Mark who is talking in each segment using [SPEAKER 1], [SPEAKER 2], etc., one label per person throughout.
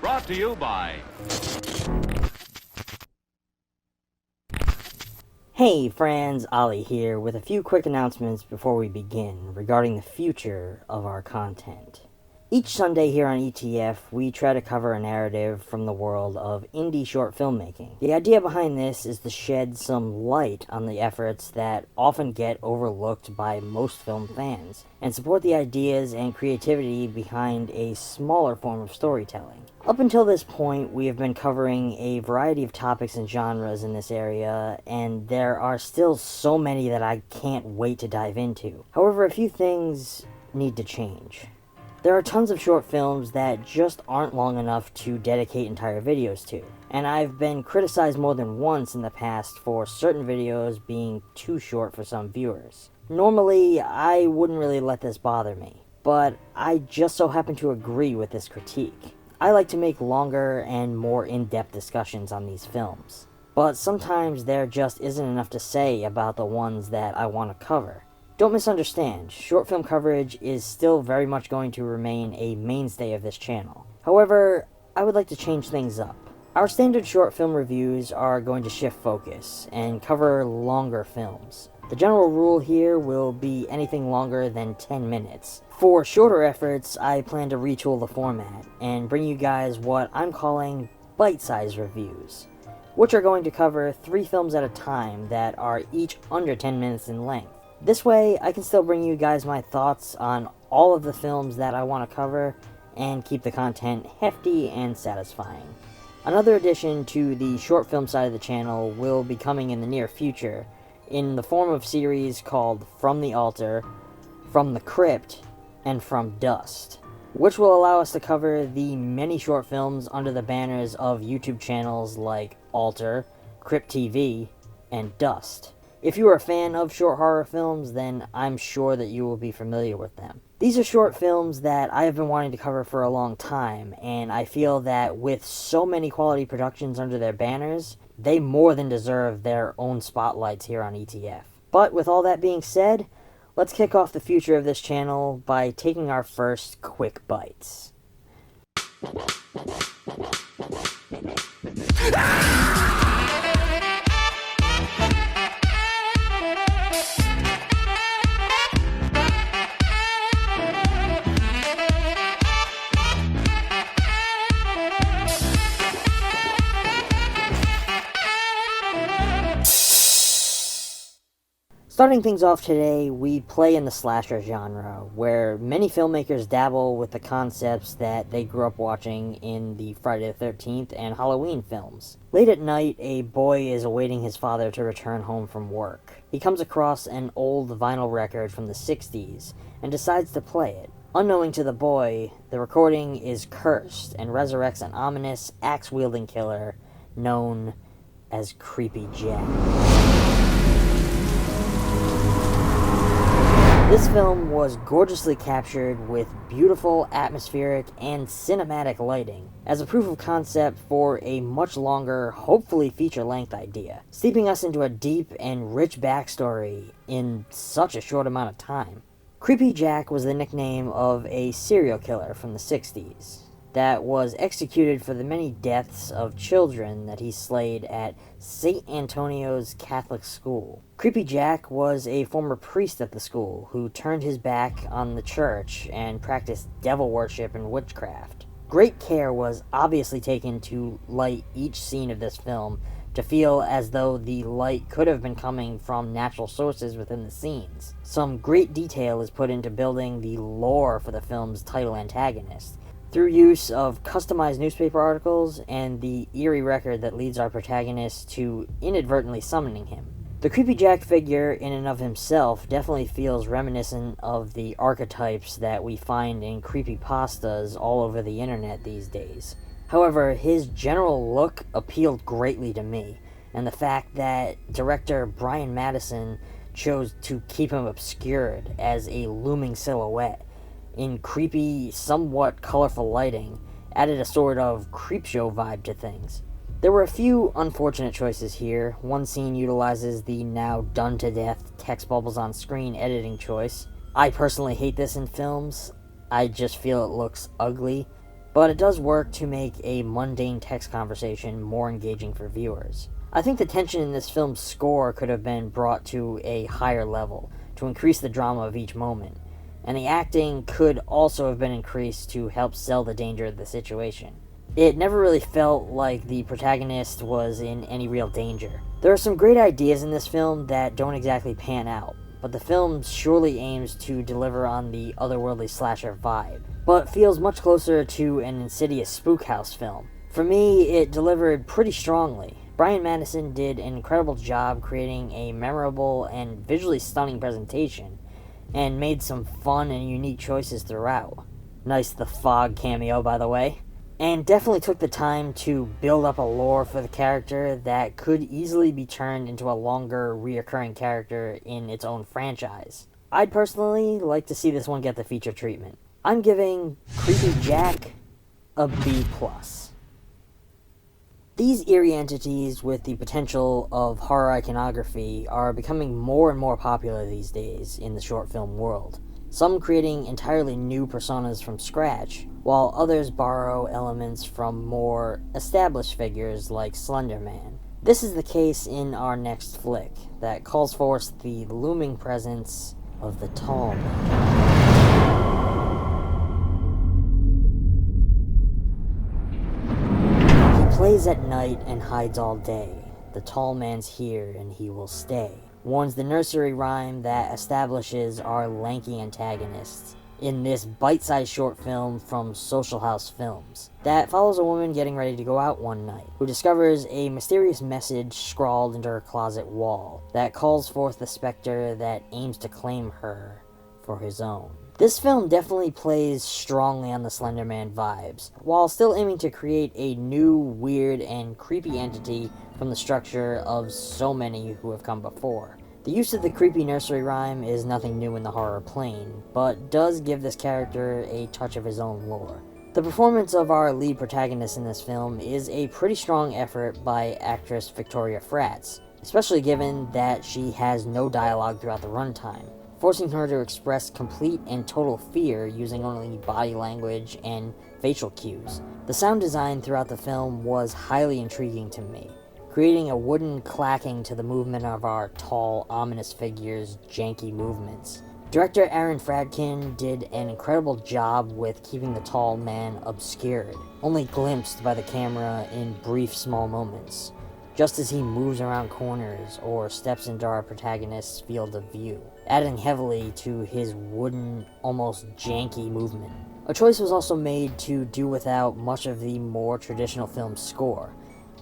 [SPEAKER 1] Brought to you by...
[SPEAKER 2] Hey friends, Ollie here with a few quick announcements before we begin regarding the future of our content. Each Sunday here on ETF, we try to cover a narrative from the world of indie short filmmaking. The idea behind this is to shed some light on the efforts that often get overlooked by most film fans, and support the ideas and creativity behind a smaller form of storytelling. Up until this point, we have been covering a variety of topics and genres in this area, and there are still so many that I can't wait to dive into. However, a few things need to change. There are tons of short films that just aren't long enough to dedicate entire videos to, and I've been criticized more than once in the past for certain videos being too short for some viewers. Normally, I wouldn't really let this bother me, but I just so happen to agree with this critique. I like to make longer and more in-depth discussions on these films, but sometimes there just isn't enough to say about the ones that I want to cover. Don't misunderstand, short film coverage is still very much going to remain a mainstay of this channel. However, I would like to change things up. Our standard short film reviews are going to shift focus and cover longer films. The general rule here will be anything longer than 10 minutes. For shorter efforts, I plan to retool the format and bring you guys what I'm calling bite-sized reviews, which are going to cover 3 films at a time that are each under 10 minutes in length. This way, I can still bring you guys my thoughts on all of the films that I want to cover and keep the content hefty and satisfying. Another addition to the short film side of the channel will be coming in the near future in the form of series called From the Altar, From the Crypt, and From Dust, which will allow us to cover the many short films under the banners of YouTube channels like Altar, Crypt TV, and Dust. If you are a fan of short horror films, then I'm sure that you will be familiar with them. These are short films that I have been wanting to cover for a long time, and I feel that with so many quality productions under their banners, they more than deserve their own spotlights here on ETF. But with all that being said, let's kick off the future of this channel by taking our first quick bites. Starting things off today, we play in the slasher genre, where many filmmakers dabble with the concepts that they grew up watching in the Friday the 13th and Halloween films. Late at night, a boy is awaiting his father to return home from work. He comes across an old vinyl record from the 60s and decides to play it. Unknowing to the boy, the recording is cursed and resurrects an ominous, axe-wielding killer known as Creepy Jack. This film was gorgeously captured with beautiful atmospheric and cinematic lighting as a proof of concept for a much longer, hopefully feature-length idea, steeping us into a deep and rich backstory in such a short amount of time. Creepy Jack was the nickname of a serial killer from the 60s that was executed for the many deaths of children that he slayed at St. Antonio's Catholic School. Creepy Jack was a former priest at the school who turned his back on the church and practiced devil worship and witchcraft. Great care was obviously taken to light each scene of this film to feel as though the light could have been coming from natural sources within the scenes. Some great detail is put into building the lore for the film's title antagonist, through use of customized newspaper articles and the eerie record that leads our protagonist to inadvertently summoning him. The Creepy Jack figure in and of himself definitely feels reminiscent of the archetypes that we find in creepypastas all over the internet these days. However, his general look appealed greatly to me, and the fact that director Brian Madison chose to keep him obscured as a looming silhouette in creepy, somewhat colorful lighting added a sort of creepshow vibe to things. There were a few unfortunate choices here. One scene utilizes the now done-to-death text bubbles on screen editing choice. I personally hate this in films. I just feel it looks ugly. but it does work to make a mundane text conversation more engaging for viewers. I think the tension in this film's score could have been brought to a higher level to increase the drama of each moment, and the acting could also have been increased to help sell the danger of the situation. It never really felt like the protagonist was in any real danger. There are some great ideas in this film that don't exactly pan out, but the film surely aims to deliver on the otherworldly slasher vibe, but feels much closer to an Insidious spook house film. For me, it delivered pretty strongly. Brian Madison did an incredible job creating a memorable and visually stunning presentation, and made some fun and unique choices throughout. Nice The Fog cameo, by the way. And definitely took the time to build up a lore for the character that could easily be turned into a longer, reoccurring character in its own franchise. I'd personally like to see this one get the feature treatment. I'm giving Creept Jack a B+. These eerie entities with the potential of horror iconography are becoming more and more popular these days in the short film world, some creating entirely new personas from scratch, while others borrow elements from more established figures like Slender Man. This is the case in our next flick, that calls forth the looming presence of the Tall Man. Plays at night and hides all day. The tall man's here and he will stay, warns the nursery rhyme that establishes our lanky antagonists in this bite-sized short film from Social House Films that follows a woman getting ready to go out one night who discovers a mysterious message scrawled into her closet wall that calls forth the specter that aims to claim her for his own. This film definitely plays strongly on the Slender Man vibes, while still aiming to create a new, weird, and creepy entity from the structure of so many who have come before. The use of the creepy nursery rhyme is nothing new in the horror plane, but does give this character a touch of his own lore. The performance of our lead protagonist in this film is a pretty strong effort by actress Victoria Fratz, especially given that she has no dialogue throughout the runtime, forcing her to express complete and total fear using only body language and facial cues. The sound design throughout the film was highly intriguing to me, creating a wooden clacking to the movement of our tall, ominous figure's janky movements. Director Aaron Fradkin did an incredible job with keeping the tall man obscured, only glimpsed by the camera in brief small moments, just as he moves around corners or steps into our protagonist's field of view, adding heavily to his wooden, almost janky movement. A choice was also made to do without much of the more traditional film score.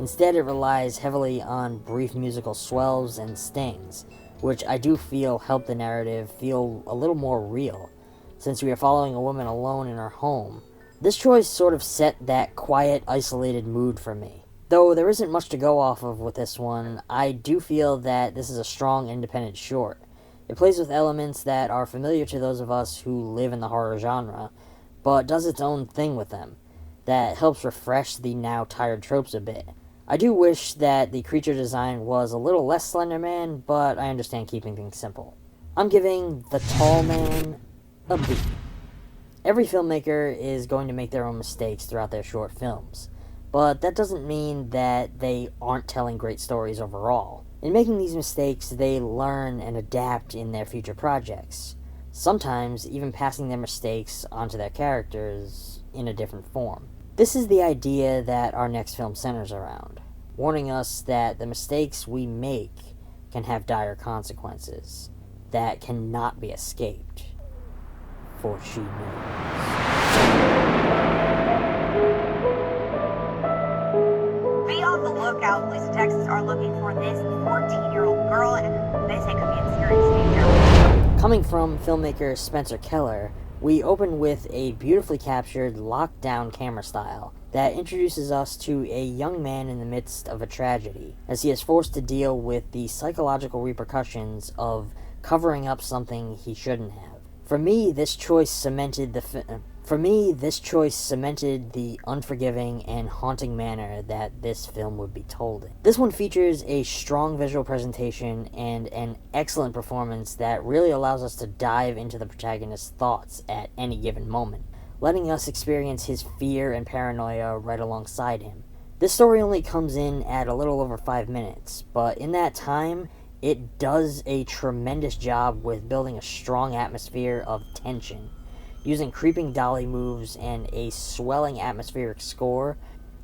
[SPEAKER 2] Instead, it relies heavily on brief musical swells and stings, which I do feel help the narrative feel a little more real, since we are following a woman alone in her home. This choice sort of set that quiet, isolated mood for me. Though there isn't much to go off of with this one, I do feel that this is a strong independent short. It plays with elements that are familiar to those of us who live in the horror genre, but does its own thing with them, that helps refresh the now tired tropes a bit. I do wish that the creature design was a little less Slender Man, but I understand keeping things simple. I'm giving The Tall Man a B. Every filmmaker is going to make their own mistakes throughout their short films, but that doesn't mean that they aren't telling great stories overall. In making these mistakes, they learn and adapt in their future projects, sometimes even passing their mistakes onto their characters in a different form. This is the idea that our next film centers around, warning us that the mistakes we make can have dire consequences that cannot be escaped, for she knows.
[SPEAKER 1] Be on the lookout. Police in Texas are looking for this 14-year-old girl, and they say could be in serious danger.
[SPEAKER 2] Coming from filmmaker Spencer Keller, we open with a beautifully captured, locked-down camera style that introduces us to a young man in the midst of a tragedy, as he is forced to deal with the psychological repercussions of covering up something he shouldn't have. For me, this choice cemented the unforgiving and haunting manner that this film would be told in. This one features a strong visual presentation and an excellent performance that really allows us to dive into the protagonist's thoughts at any given moment, letting us experience his fear and paranoia right alongside him. This story only comes in at a little over 5 minutes, but in that time, it does a tremendous job with building a strong atmosphere of tension, using creeping dolly moves and a swelling atmospheric score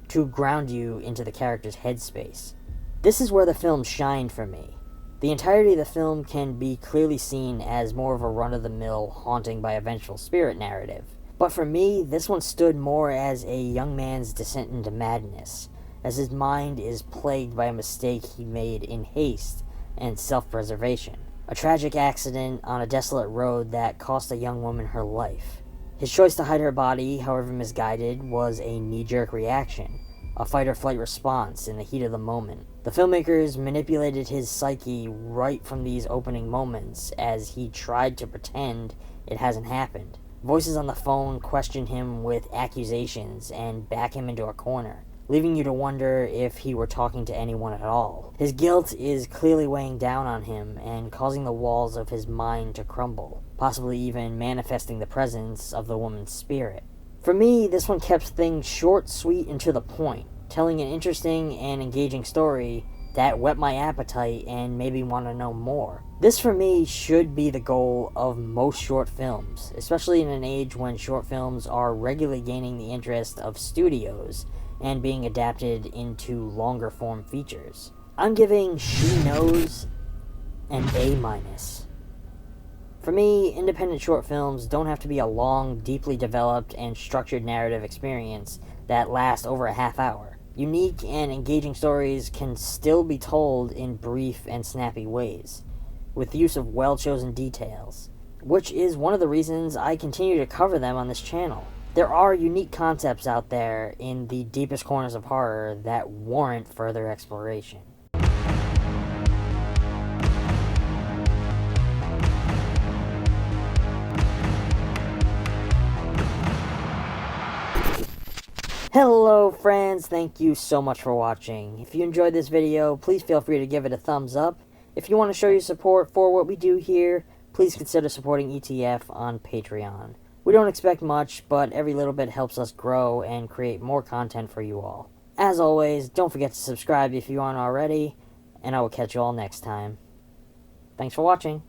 [SPEAKER 2] to ground you into the character's headspace. This is where the film shined for me. The entirety of the film can be clearly seen as more of a run-of-the-mill haunting by a vengeful spirit narrative. But for me, this one stood more as a young man's descent into madness, as his mind is plagued by a mistake he made in haste and self-preservation. A tragic accident on a desolate road that cost a young woman her life. His choice to hide her body, however misguided, was a knee-jerk reaction, a fight-or-flight response in the heat of the moment. The filmmakers manipulated his psyche right from these opening moments as he tried to pretend it hasn't happened. Voices on the phone question him with accusations and back him into a corner, leaving you to wonder if he were talking to anyone at all. His guilt is clearly weighing down on him and causing the walls of his mind to crumble, possibly even manifesting the presence of the woman's spirit. For me, this one kept things short, sweet, and to the point, telling an interesting and engaging story that whet my appetite and made me want to know more. This for me should be the goal of most short films, especially in an age when short films are regularly gaining the interest of studios and being adapted into longer form features. I'm giving She Knows an A-. For me, independent short films don't have to be a long, deeply developed, and structured narrative experience that lasts over a half hour. Unique and engaging stories can still be told in brief and snappy ways, with the use of well-chosen details, which is one of the reasons I continue to cover them on this channel. There are unique concepts out there in the deepest corners of horror that warrant further exploration. Hello friends, thank you so much for watching. If you enjoyed this video, please feel free to give it a thumbs up. If you want to show your support for what we do here, please consider supporting ETF on Patreon. We don't expect much, but every little bit helps us grow and create more content for you all. As always, don't forget to subscribe if you aren't already, and I will catch you all next time. Thanks for watching.